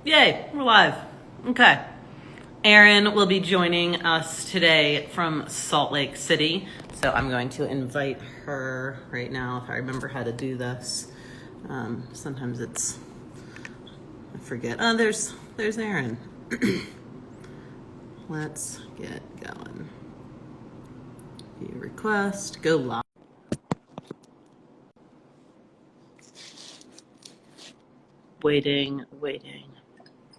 Yay, we're live. Okay. Erin will be joining us today from Salt Lake City. So I'm going to invite her right now if I remember how to do this. Sometimes I forget. Oh, there's Erin. Let's get going. View request, go live. Waiting.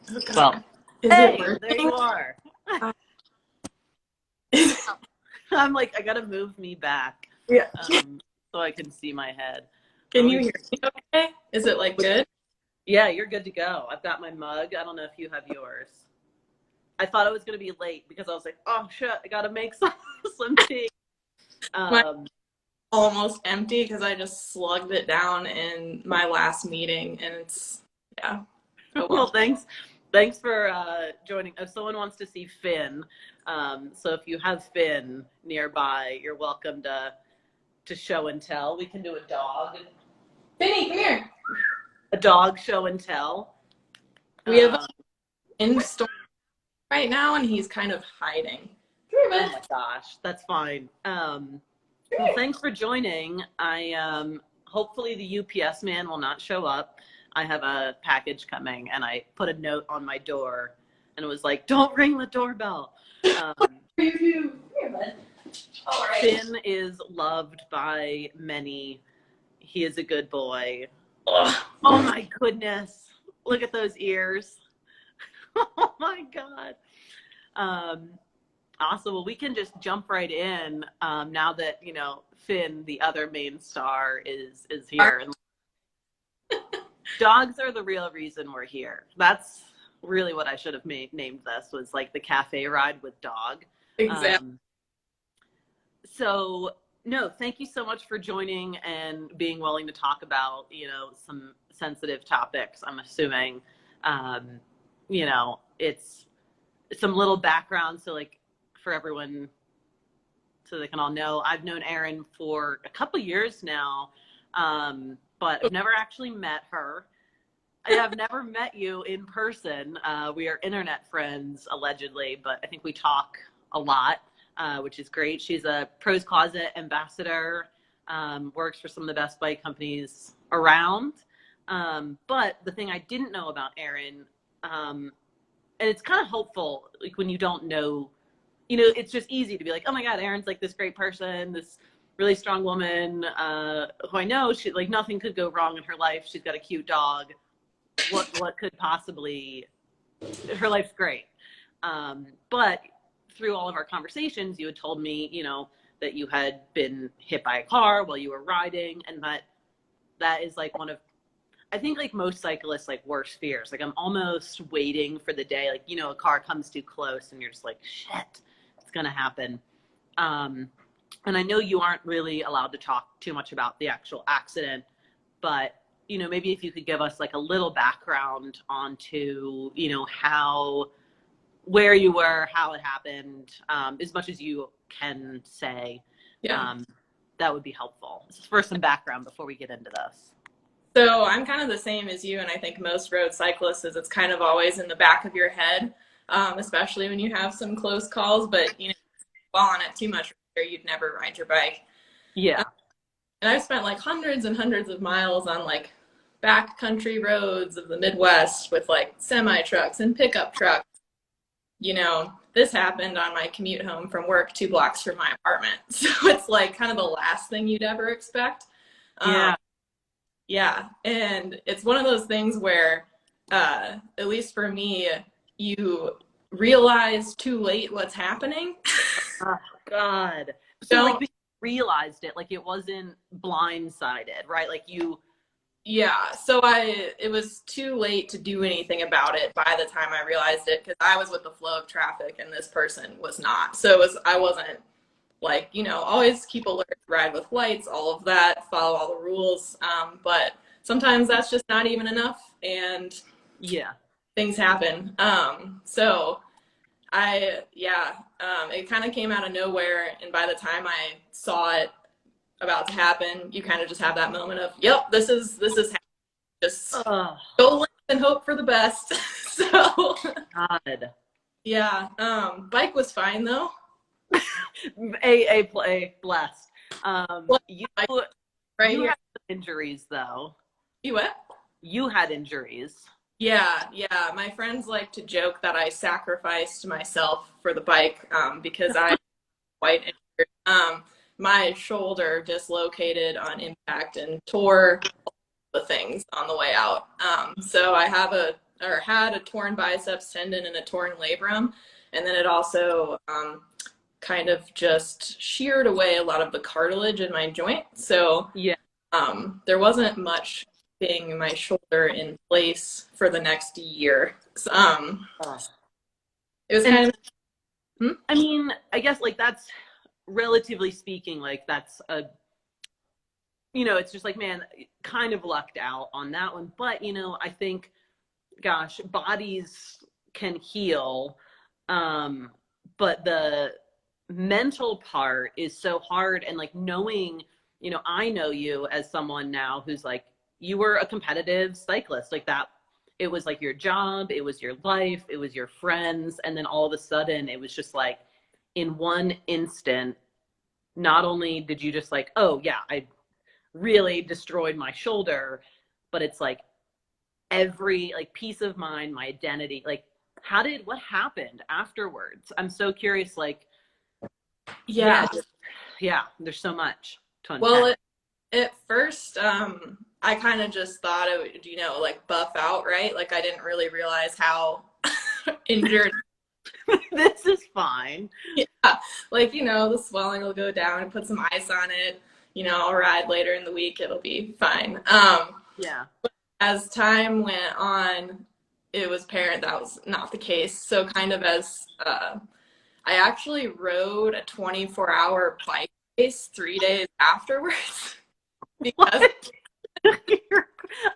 Oh, Well, is hey, it working? there you are. Uh, I'm like, I gotta move me back yeah. so I can see my head. Can you hear me okay? Is it like good? Yeah, you're good to go. I've got my mug. I don't know if you have yours. I thought it was going to be late because I was like, oh shit, I got to make some tea. Mine's Um, almost empty because I just slugged it down in my last meeting, and it's yeah. Oh well, well. thanks for joining. If someone wants to see Finn, so if you have Finn nearby, you're welcome to show and tell. We can do Finny, come here. a dog show and tell. We have Um, in store right now, and he's kind of hiding. oh my gosh, that's fine. Well, thanks for joining. Hopefully the UPS man will not show up. I have a package coming, and I put a note on my door, and it was like, "Don't ring the doorbell." Um, Here, bud. All right. Finn is loved by many. He is a good boy. Oh my goodness! Look at those ears. Oh my god. Awesome. Well, we can just jump right in now that Finn, the other main star, is here. And dogs are the real reason we're here. That's really what I should have named this, was like the cafe ride with dog. Exactly. So no, thank you so much for joining and being willing to talk about some sensitive topics. I'm assuming it's some little background, so like for everyone, so they can all know, I've known Erin for a couple years now, but I've never actually met her. I have never met you in person. We are internet friends, allegedly, but I think we talk a lot, which is great. She's a Pros Closet ambassador, works for some of the best bike companies around. But the thing I didn't know about Erin, and it's kind of helpful, like when you don't know, it's just easy to be like, oh my God, Erin's like this great person, this really strong woman who I know, she like nothing could go wrong in her life. She's got a cute dog. What could possibly, her life's great. But through all of our conversations, you had told me, that you had been hit by a car while you were riding, and that is like one of, I think, like most cyclists, like worst fears. Like I'm almost waiting for the day, like, a car comes too close and you're just like, shit, it's going to happen. And I know you aren't really allowed to talk too much about the actual accident, but, maybe if you could give us like a little background onto, where you were, how it happened, as much as you can say, Yeah. that would be helpful. For some background before we get into this. So I'm kind of the same as you, and I think most road cyclists is it's kind of always in the back of your head, especially when you have some close calls. But fall on it too much, you'd never ride your bike. Yeah. And I've spent like hundreds and hundreds of miles on like backcountry roads of the Midwest with like semi trucks and pickup trucks. This happened on my commute home from work 2 blocks from my apartment. So it's like kind of the last thing you'd ever expect. Yeah. Yeah, and it's one of those things where, at least for me, you realize too late what's happening. Oh, God. So like you realized it, like it wasn't blindsided, right? Like you. Yeah, so it was too late to do anything about it by the time I realized it, because I was with the flow of traffic and this person was not. So I wasn't like, always keep alert, ride with lights, all of that, follow all the rules. But sometimes that's just not even enough, and Yeah, things happen. It kind of came out of nowhere, and by the time I saw it about to happen, you kind of just have that moment of, yep, this is happening. Just go live and hope for the best. So God. yeah, bike was fine though. A blessed. Well, You like right you here. had injuries though. You what? You had injuries. Yeah. My friends like to joke that I sacrificed myself for the bike because I was quite injured. My shoulder dislocated on impact and tore the things on the way out. So I have had a torn biceps tendon and a torn labrum, and then it also kind of just sheared away a lot of the cartilage in my joint. So Yeah. there wasn't much keeping my shoulder in place for the next year. So, it was And kind of. Hmm? I mean, I guess like that's relatively speaking, like that's a, it's just like, man, kind of lucked out on that one. But, I think, gosh, bodies can heal. But the mental part is so hard. And like knowing, I know you as someone now who's like, you were a competitive cyclist, like that. It was like your job, it was your life, it was your friends. And then all of a sudden it was just like in one instant, not only did you just like, oh yeah, I really destroyed my shoulder, but it's like every like peace of mind, my identity, like what happened afterwards? I'm so curious, like, Yeah. yeah, there's so much to Well, unpack. at first, I kind of just thought it would, like buff out, right? Like I didn't really realize how injured. This is fine. Yeah, like the swelling will go down and put some ice on it. I'll ride later in the week; it'll be fine. Yeah. As time went on, it was apparent that was not the case. So, kind of as I actually rode a 24-hour bike race 3 days afterwards because. What?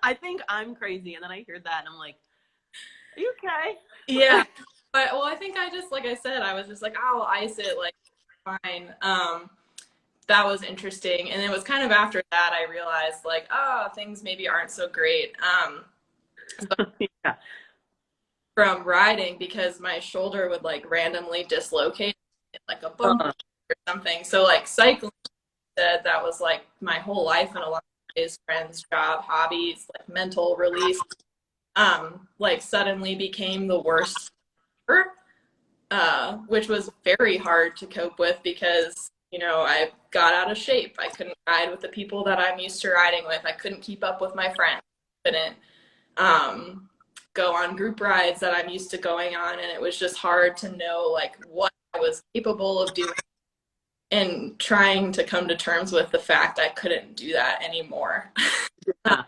I think I'm crazy, and then I hear that and I'm like, are you okay? Yeah. But well, I think I just like I said, I was just like, oh, I'll ice it, like fine. That was interesting. And it was kind of after that I realized like, oh, things maybe aren't so great. Yeah. From riding because my shoulder would like randomly dislocate like a bump or something. So like cycling said that was like my whole life and a lot of days, friends, job, hobbies, like mental release. Like suddenly became the worst ever, which was very hard to cope with because I got out of shape. I couldn't ride with the people that I'm used to riding with. I couldn't keep up with my friends. Couldn't go on group rides that I'm used to going on, and it was just hard to know like what I was capable of doing and trying to come to terms with the fact I couldn't do that anymore. Yeah.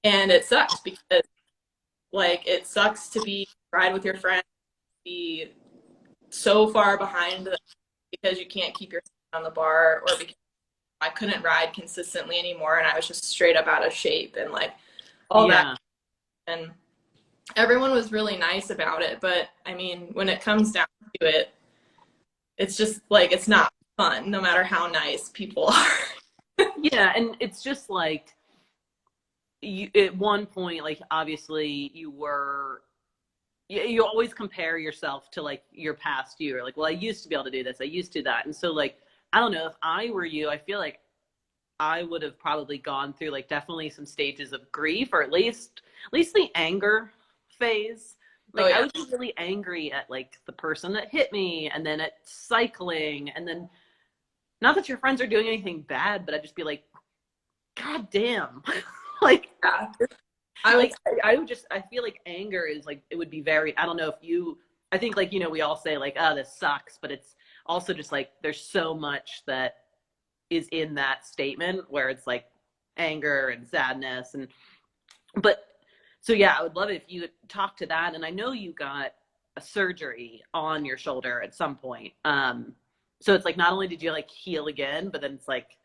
And it sucks because like it sucks to be ride with your friends, be so far behind them because you can't keep your on the bar, or because I couldn't ride consistently anymore and I was just straight up out of shape and like all that. And everyone was really nice about it, but I mean, when it comes down to it, it's just like it's not fun no matter how nice people are. Yeah, and it's just like you at one point, like obviously you always compare yourself to like your past you. Or like, well, I used to be able to do this, I used to that. And so like, I don't know, if I were you, I feel like I would have probably gone through like definitely some stages of grief, or at least the anger phase. Like, Oh yeah. I was really angry at like the person that hit me, and then at cycling, and then not that your friends are doing anything bad, but I'd just be like, God damn. Like, Yeah. I would. I feel like anger is like, it would be very, I don't know if I think like, we all say like, oh, this sucks, but it's also just like, there's so much that is in that statement where it's like anger and sadness. But so yeah, I would love it if you could talk to that. And I know you got a surgery on your shoulder at some point. So it's like, not only did you like heal again, but then it's like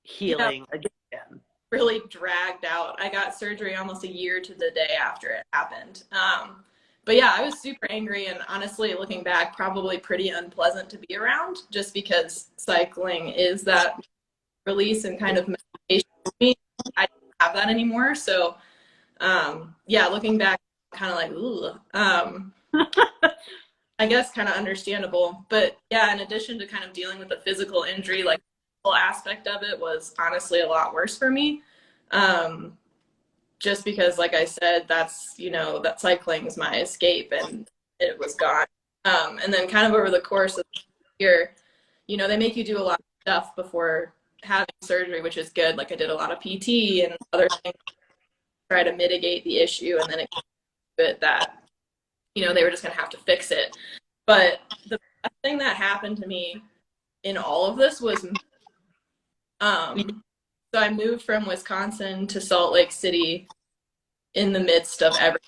healing again. Really dragged out. I got surgery almost a year to the day after it happened. But yeah, I was super angry, and honestly, looking back, probably pretty unpleasant to be around just because cycling is that release and kind of meditation for me. I don't have that anymore. So yeah, looking back, kind of like, ooh, I guess kind of understandable. But yeah, in addition to kind of dealing with the physical injury, like the whole aspect of it was honestly a lot worse for me. Just because, like I said, that's, that cycling is my escape and it was gone. And then kind of over the course of the year, they make you do a lot of stuff before having surgery, which is good. Like I did a lot of PT and other things to try to mitigate the issue. And then it that, they were just going to have to fix it. But the best thing that happened to me in all of this was, so I moved from Wisconsin to Salt Lake City in the midst of everything.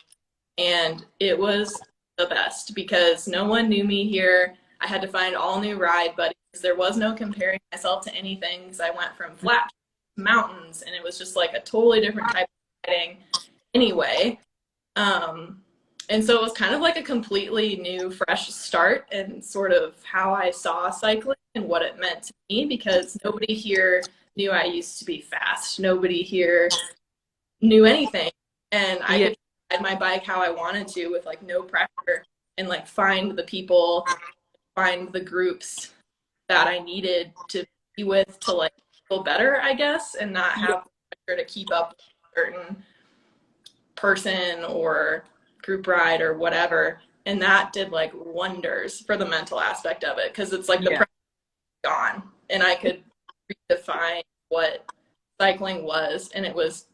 And it was the best because no one knew me here. I had to find all new ride buddies. There was no comparing myself to anything because I went from flat to mountains and it was just like a totally different type of riding anyway. And so it was kind of like a completely new, fresh start and sort of how I saw cycling and what it meant to me because nobody here knew I used to be fast. Nobody here knew anything. And I could ride my bike how I wanted to with like no pressure and like find the people, find the groups that I needed to be with to like feel better, I guess, and not have pressure to keep up with a certain person or group ride or whatever. And that did like wonders for the mental aspect of it because it's like the pressure was gone and I could redefine what cycling was, and it was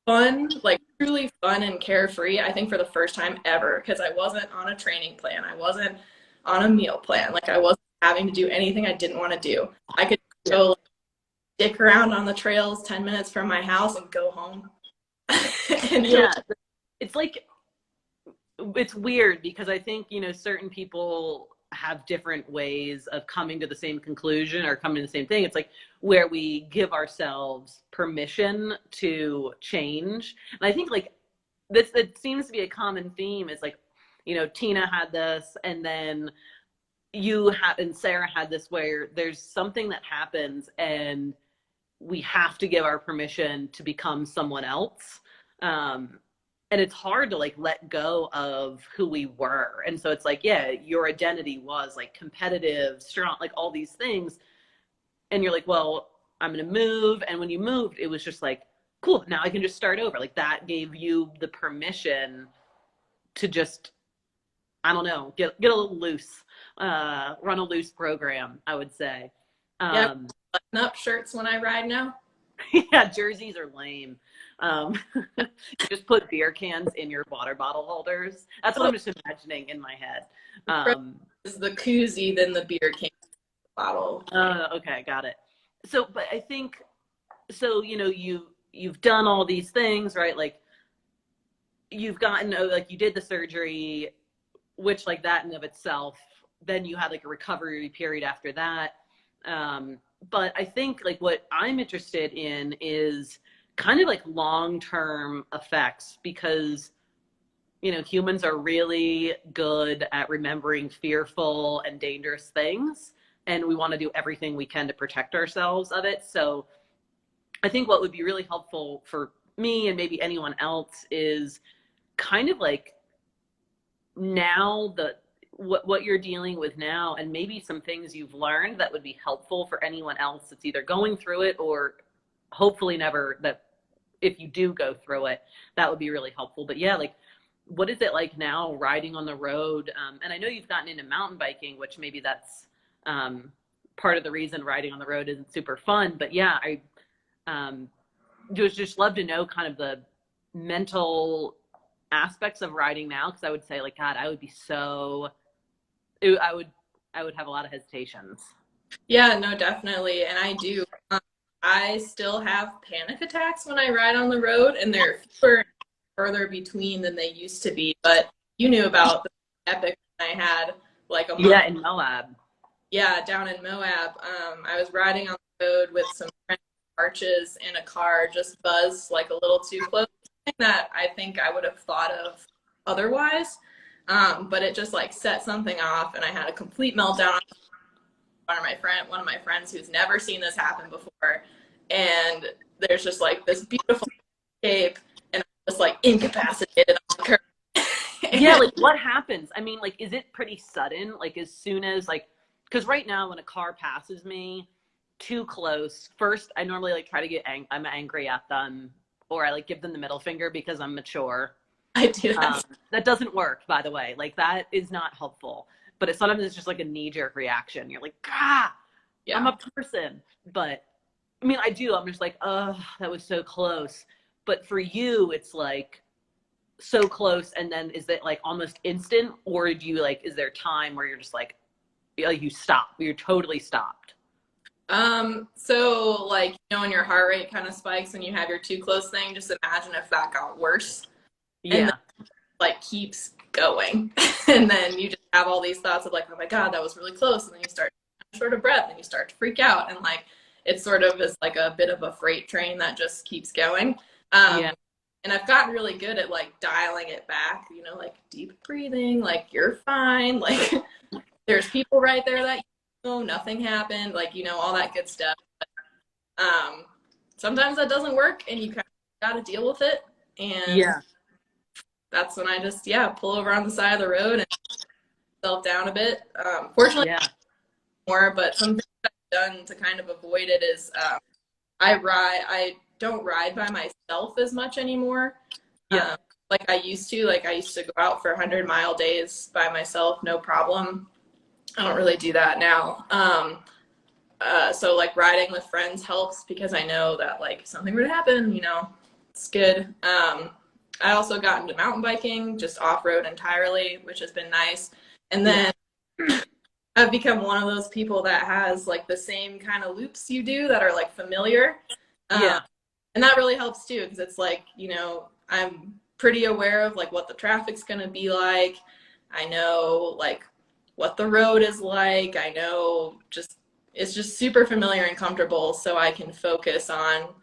fun, like truly fun and carefree, I think for the first time ever, because I wasn't on a training plan. I wasn't on a meal plan. Like I wasn't having to do anything I didn't want to do. I could go like, dick around on the trails 10 minutes from my house and go home. And it's like, it's weird because I think, certain people have different ways of coming to the same conclusion or coming to the same thing. It's like where we give ourselves permission to change. And I think like this, it seems to be a common theme is like, Tina had this and then you had, and Sarah had this where there's something that happens and we have to give our permission to become someone else. And it's hard to like let go of who we were. And so it's like, yeah, your identity was like competitive, strong, like all these things. And you're like, well, I'm going to move. And when you moved, it was just like, cool, now I can just start over. Like that gave you the permission to just, I don't know, get a little loose, run a loose program, I would say. Button up shirts when I ride now. Yeah, jerseys are lame. You just put beer cans in your water bottle holders. That's what I'm just imagining in my head. Is the koozie than the beer can bottle. Okay, got it. So, but I think, so, you've done all these things, right? Like you've gotten, like you did the surgery, which like that in of itself, then you had like a recovery period after that. But I think like what I'm interested in is kind of like long-term effects because, humans are really good at remembering fearful and dangerous things. And we want to do everything we can to protect ourselves of it. So I think what would be really helpful for me and maybe anyone else is kind of like now what you're dealing with now and maybe some things you've learned that would be helpful for anyone else that's either going through it or hopefully never, that if you do go through it, that would be really helpful. But yeah, like what is it like now riding on the road? And I know you've gotten into mountain biking, which maybe that's part of the reason riding on the road isn't super fun. But yeah, I just love to know kind of the mental aspects of riding now, because I would say like, God, I would be I would have a lot of hesitations. Yeah, no, definitely. And I do. I still have panic attacks when I ride on the road, and they're fewer and further between than they used to be. But you knew about the epic I had like a month. Yeah, in Moab. Yeah, down in Moab. I was riding on the road with some French arches in a car, just buzzed like a little too close, that I think I would have thought of otherwise. But it just like set something off, and I had a complete meltdown. One of my friends who's never seen this happen before, and there's just like this beautiful shape, and I'm just like incapacitated on the curb. Yeah, like what happens? I mean, like, is it pretty sudden? Like, as soon as, like, because right now when a car passes me too close, first I normally like try to I'm angry at them, or I like give them the middle finger because I'm mature. I do Um, that. that doesn't work, by the way. Like, that is not helpful. But sometimes it's just like a knee jerk reaction. You're like, ah, I'm Yeah. a person. But I mean, I do. I'm just like, oh, that was so close. But for you, it's like so close, and then is it like almost instant, or do you like? Is there time where you're just like you stop? You're totally stopped. So like, when your heart rate kind of spikes and you have your too close thing, just imagine if that got worse and then Yeah, like keeps going. And then you just have all these thoughts of like, oh my God, that was really close. And then you start short of breath and you start to freak out. And like, it sort of is like a bit of a freight train that just keeps going. yeah, And I've gotten really good at like dialing it back, like deep breathing, like you're fine. Like there's people right there that nothing happened, like, all that good stuff. Um, Sometimes that doesn't work and you kind of got to deal with it. And yeah, that's when I just, pull over on the side of the road and self down a bit. Fortunately, yeah, more, but something I've done to kind of avoid it is I don't ride by myself as much anymore. yeah, Like I used to. Like I used to go out for 100-mile days by myself, no problem. I don't really do that now. So like riding with friends helps because I know that like if something were to happen, it's good. I also got into mountain biking, just off-road entirely, which has been nice. And then I've become one of those people that has like the same kind of loops you do that are like familiar. yeah, And that really helps too, because it's like, I'm pretty aware of like what the traffic's going to be like. I know like what the road is like. I know it's just super familiar and comfortable, so I can focus on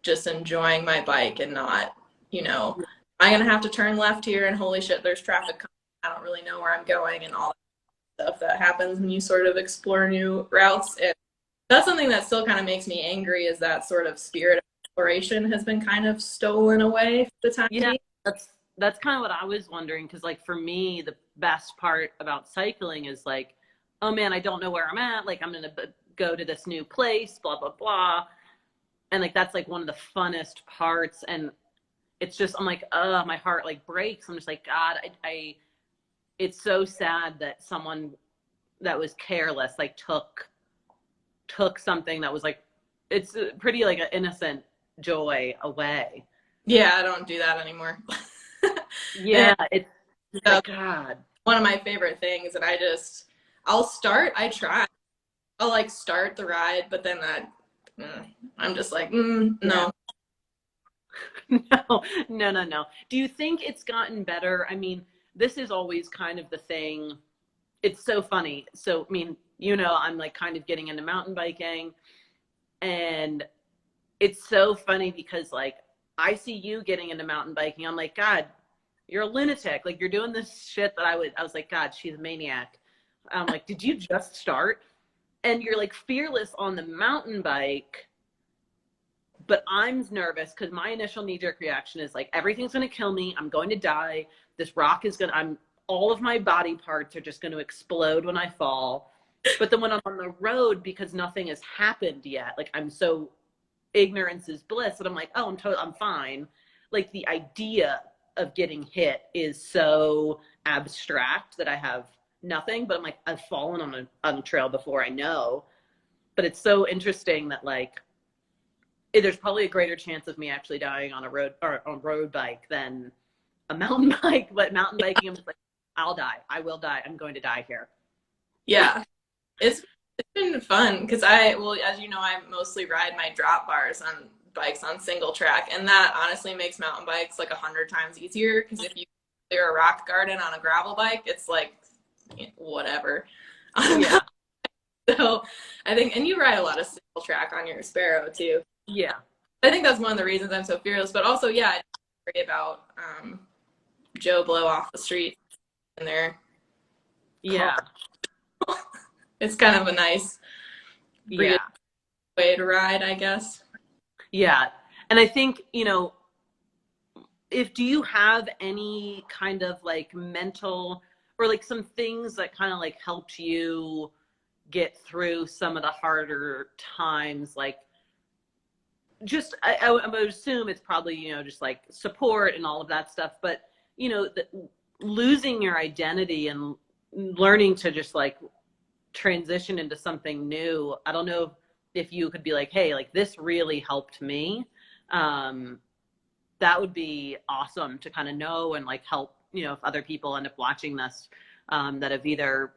just enjoying my bike and not, I'm going to have to turn left here and holy shit, there's traffic coming. I don't really know where I'm going and all that stuff that happens when you sort of explore new routes. And that's something that still kind of makes me angry, is that sort of spirit of exploration has been kind of stolen away for the time yeah. being. That's kind of what I was wondering, because like for me, the best part about cycling is like, oh man, I don't know where I'm at. Like I'm gonna go to this new place, blah blah blah, and like that's like one of the funnest parts. And it's just I'm like, my heart like breaks. I'm just like, God, I it's so sad that someone that was careless like took something that was like, it's pretty like an innocent joy away. Yeah, I don't do that anymore. Yeah, it's like That's God. one of my favorite things. And I try. I'll like start the ride, but then I'm just like, Yeah. no. No, no, no, no. Do you think it's gotten better? I mean, this is always kind of the thing. It's so funny. So, I mean, I'm like kind of getting into mountain biking, and it's so funny because like I see you getting into mountain biking. I'm like, God, you're a lunatic. Like you're doing this shit that I was like, God, she's a maniac. I'm like, did you just start? And you're like fearless on the mountain bike, but I'm nervous because my initial knee-jerk reaction is like everything's going to kill me. I'm going to die. This rock is going to, all of my body parts are just going to explode when I fall. But then when I'm on the road, because nothing has happened yet, like I'm so, ignorance is bliss, and I'm like, oh, I'm fine. Like the idea of getting hit is so abstract that I have nothing, but I'm like, I've fallen on a trail before, I know. But it's so interesting that like there's probably a greater chance of me actually dying on a road or on a road bike than a mountain bike. But mountain biking, I'm just like, I'll die. I will die. I'm going to die here. Yeah. It's been fun because as you know, I mostly ride my drop bars on bikes on single track, and that honestly makes mountain bikes like 100 times easier, because if you clear a rock garden on a gravel bike, it's like whatever. Yeah. So I think, and you ride a lot of single track on your Sparrow too. Yeah. I think that's one of the reasons I'm so fearless, but also, yeah, I don't worry about Joe Blow off the street in their car. Yeah. It's kind of a nice Yeah. way to ride, I guess. Yeah. And I think, if do you have any kind of like mental or like some things that kind of like helped you get through some of the harder times, like just I would assume it's probably, you know, just like support and all of that stuff, but you know, losing your identity and learning to just like transition into something new. I don't know if you could be like, hey, like this really helped me. That would be awesome to kind of know and like help, you know, if other people end up watching this, that have either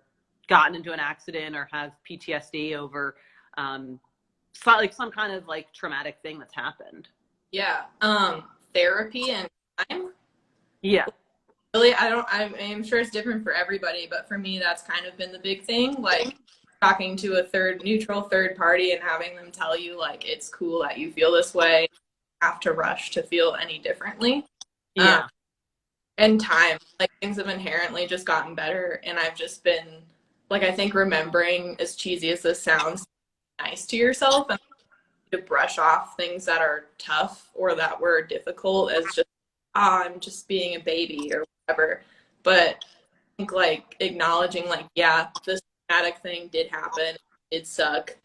gotten into an accident or have PTSD over like some kind of like traumatic thing that's happened. Yeah. Therapy and time. Yeah. Really, I'm sure it's different for everybody, but for me, that's kind of been the big thing. Like talking to a neutral third party and having them tell you like it's cool that you feel this way, have to rush to feel any differently. Yeah. And time, like things have inherently just gotten better, and I've just been like, I think remembering, as cheesy as this sounds, nice to yourself and to brush off things that are tough or that were difficult as just, oh, I'm just being a baby or whatever. But I think like acknowledging like, yeah, this traumatic thing did happen, it did suck.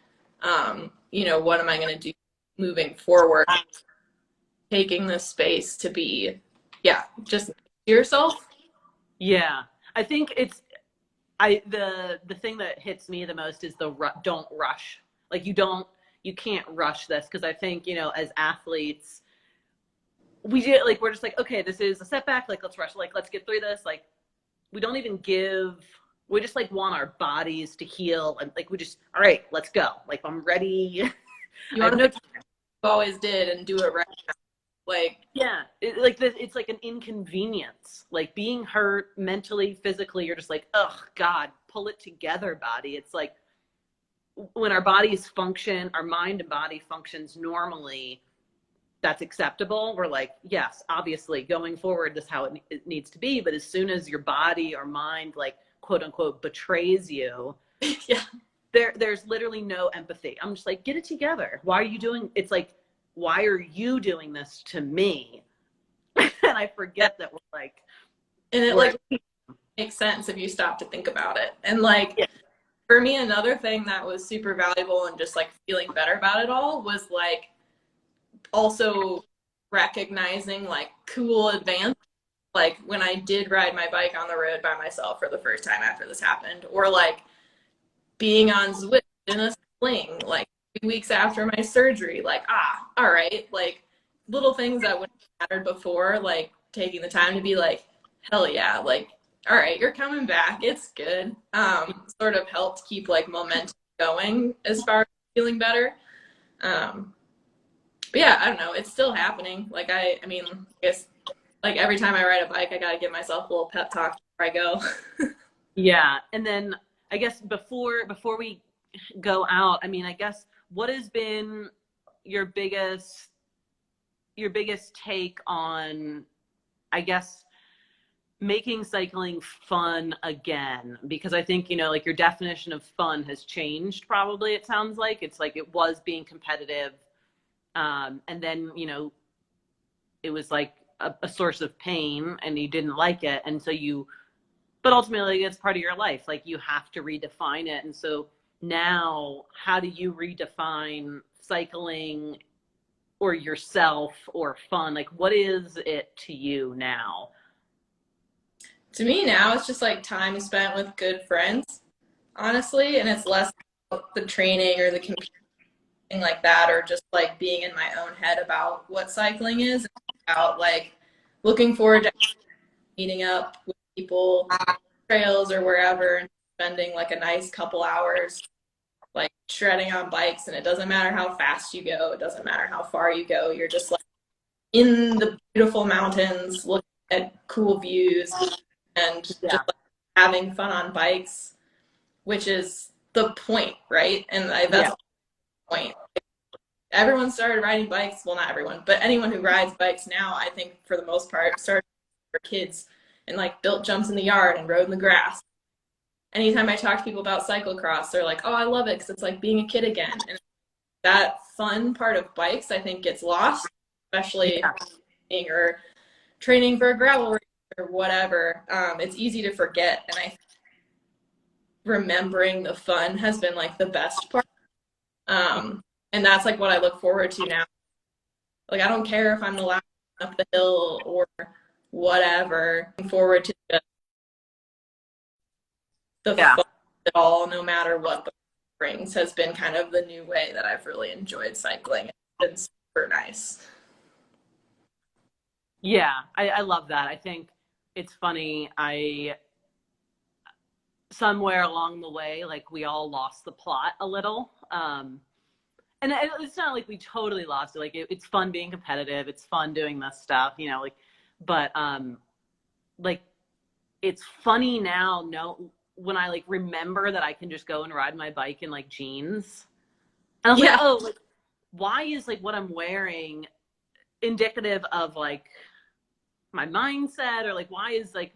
You know, what am I going to do moving forward? Taking this space to be, yeah, just yourself. Yeah. I think it's the thing that hits me the most is don't rush. Like you can't rush this, because I think, you know, as athletes we're just like, okay, this is a setback, like let's rush, like let's get through this. Like we don't even we just like want our bodies to heal, and like we just, all right, let's go. Like I'm ready. You I have want no to always did and do it right now. Like, yeah, it's like an inconvenience, like being hurt mentally, physically. You're just like, oh God, pull it together, body. It's like when our bodies function, our mind and body functions normally, that's acceptable. We're like, yes, obviously going forward, this is how it needs to be. But as soon as your body or mind, like quote unquote, betrays you, yeah, there's literally no empathy. I'm just like, get it together. Why are you doing? It's like, why are you doing this to me? And I forget that we're like, and it like makes sense if you stop to think about it. And like, yeah. For me, another thing that was super valuable and just like feeling better about it all was like also recognizing like cool advance. Like when I did ride my bike on the road by myself for the first time after this happened, or like being on Zwift in a sling, like 3 weeks after my surgery, like, all right, like little things that wouldn't have mattered before, like taking the time to be like, hell yeah, like, all right, you're coming back, it's good. Sort of helped keep like momentum going as far as feeling better. But yeah, I don't know, it's still happening. Like I mean, I guess like every time I ride a bike, I gotta give myself a little pep talk before I go. Yeah. And then I guess before we go out, I mean, I guess what has been your biggest take on, I guess, making cycling fun again? Because I think, you know, like your definition of fun has changed, probably. It sounds like it's like it was being competitive, and then, you know, it was like a source of pain and you didn't like it, and so but ultimately it's part of your life, like you have to redefine it. And so now, how do you redefine cycling or yourself or fun? Like what is it to you now? To me now, it's just like time spent with good friends, honestly, and it's less about the training or the competing like that, or just like being in my own head about what cycling is. It's about like looking forward to meeting up with people, trails or wherever, and spending like a nice couple hours like shredding on bikes. And it doesn't matter how fast you go, it doesn't matter how far you go, you're just like in the beautiful mountains looking at cool views and just like having fun on bikes, which is the point, right? And that's the point. Everyone started riding bikes, well, not everyone, but anyone who rides bikes now, I think for the most part, started for kids and like built jumps in the yard and rode in the grass. Anytime I talk to people about cyclocross, they're like, oh, I love it because it's like being a kid again. And that fun part of bikes, I think, gets lost, especially or training for a gravel race or whatever, it's easy to forget. And I think remembering the fun has been like the best part. And that's like what I look forward to now. Like, I don't care if I'm the last one up the hill or whatever. I'm forward to just the Yeah. fun of it all, no matter what the brings, has been kind of the new way that I've really enjoyed cycling. It's been super nice. Yeah, I love that. I think it's funny. Somewhere along the way, like we all lost the plot a little. And it's not like we totally lost it. Like it's fun being competitive. It's fun doing this stuff, like, but like it's funny now. No, when I like remember that I can just go and ride my bike in like jeans, and I was like, Yeah. oh, like why is like what I'm wearing indicative of like my mindset, or like why is like,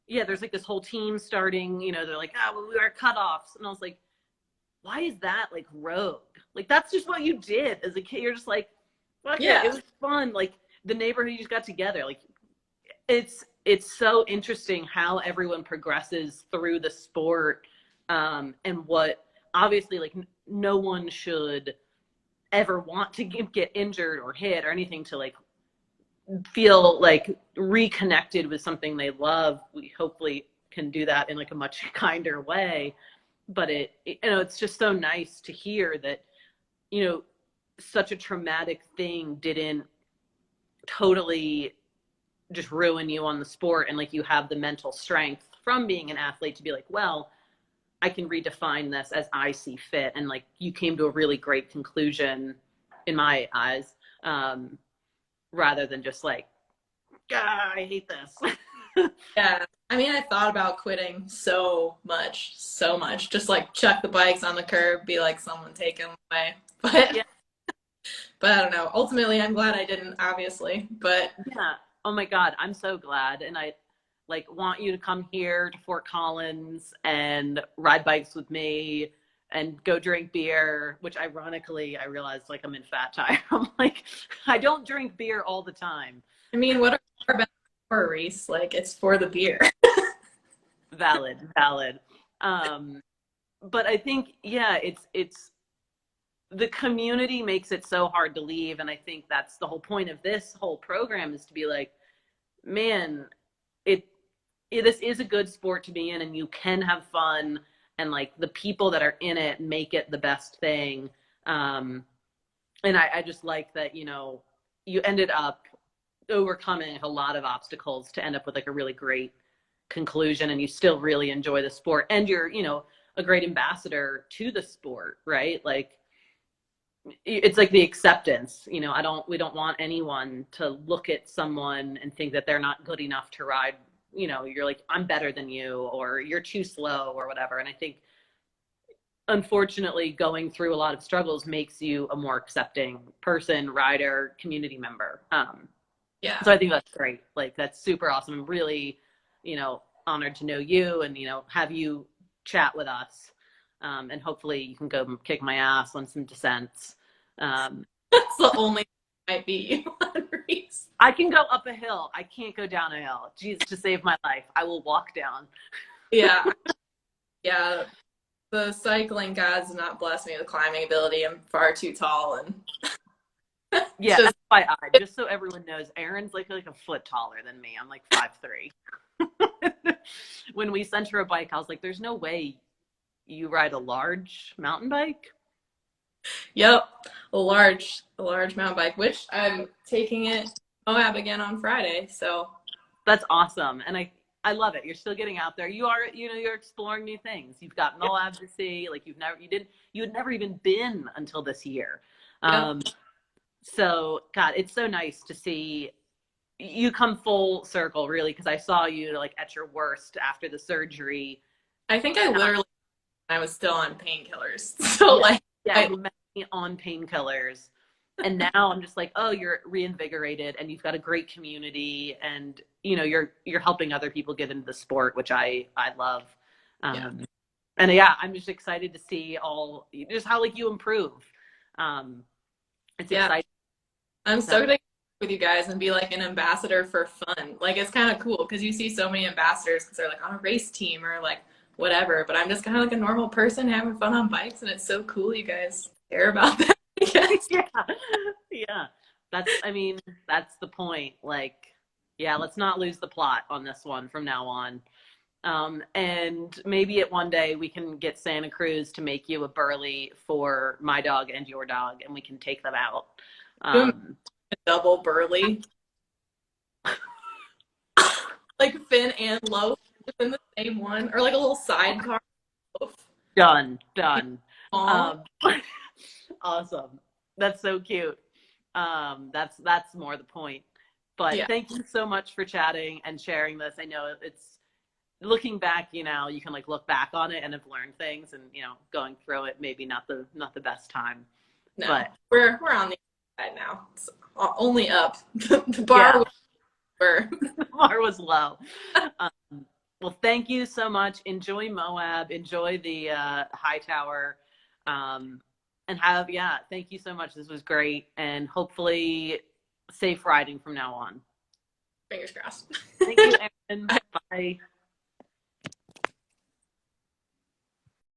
yeah, there's like this whole team starting, they're like, oh, well, we are cutoffs, and I was like, why is that like rogue? Like that's just what you did as a kid. You're just like, fuck it, Yeah. it was fun. Like the neighborhood, you just got together. Like it's so interesting how everyone progresses through the sport, and what obviously like no one should ever want to get injured or hit or anything to like feel like reconnected with something they love. We hopefully can do that in like a much kinder way. But it's just so nice to hear that, such a traumatic thing didn't totally just ruin you on the sport. And like you have the mental strength from being an athlete to be like, well, I can redefine this as I see fit. And like you came to a really great conclusion in my eyes, rather than just like, I hate this. Yeah. I mean, I thought about quitting so much, so much. Just like chuck the bikes on the curb, be like, someone take them away. But Yeah. but I don't know. Ultimately, I'm glad I didn't, obviously. But Yeah. Oh my God, I'm so glad. And I like want you to come here to Fort Collins and ride bikes with me and go drink beer, which ironically I realized like I'm in fat time. I'm like, I don't drink beer all the time. I mean, what are our benefits for a race? Like, it's for the beer. Valid, valid. But I think, yeah, it's the community makes it so hard to leave. And I think that's the whole point of this whole program, is to be like, man, it this is a good sport to be in, and you can have fun, and like the people that are in it make it the best thing. And I just like that, you ended up overcoming a lot of obstacles to end up with like a really great conclusion, and you still really enjoy the sport, and you're, a great ambassador to the sport, right? Like it's like the acceptance, we don't want anyone to look at someone and think that they're not good enough to ride. You're like, I'm better than you, or you're too slow, or whatever. And I think unfortunately going through a lot of struggles makes you a more accepting person, rider, community member. Yeah. So I think that's great. Like that's super awesome. I'm really, honored to know you and, have you chat with us. And hopefully you can go kick my ass on some descents. That's the only thing I might beat you on race. I can go up a hill. I can't go down a hill. Jesus, to save my life, I will walk down. Yeah. Yeah. The cycling gods did not bless me with climbing ability. I'm far too tall, and Yeah, just just so everyone knows, Erin's like a foot taller than me. I'm like 5'3". When we sent her a bike, I was like, there's no way you ride a large mountain bike. yep, a large mountain bike, which I'm taking it to Moab again on Friday. So That's awesome. And I love it. You're still getting out there. You are, you're exploring new things. You've got Moab to see. Like you had never even been until this year. yep. So God, it's so nice to see you come full circle, really, because I saw you like at your worst after the surgery. I think I was still on painkillers. So Yeah, like yeah, I you met me on painkillers, and now I'm just like, oh, you're reinvigorated, and you've got a great community, and you're helping other people get into the sport, which I love. yeah. And yeah, I'm just excited to see just how like you improve. It's Yeah. exciting. I'm So stoked to with you guys and be like an ambassador for fun. Like it's kind of cool because you see so many ambassadors because they're like on a race team or like whatever. But I'm just kind of like a normal person having fun on bikes, and it's so cool you guys care about that. I guess. Yeah. Yeah. I mean, that's the point. Like, yeah, let's not lose the plot on this one from now on. And maybe at one day we can get Santa Cruz to make you a burley for my dog and your dog, and we can take them out. Double burly. Like Finn and Loaf in the same one, or like a little sidecar. Done. Awesome. That's so cute. That's more the point. But yeah. Thank you so much for chatting and sharing this. I know it's looking back, you know, you can like look back on it and have learned things, and you know, going through it maybe not the best time. No, but we're on the side now. It's only up. The bar the bar was low. Well, thank you so much. Enjoy Moab. Enjoy the high tower. And thank you so much. This was great. And hopefully safe riding from now on. Fingers crossed. Thank you, Erin. Bye.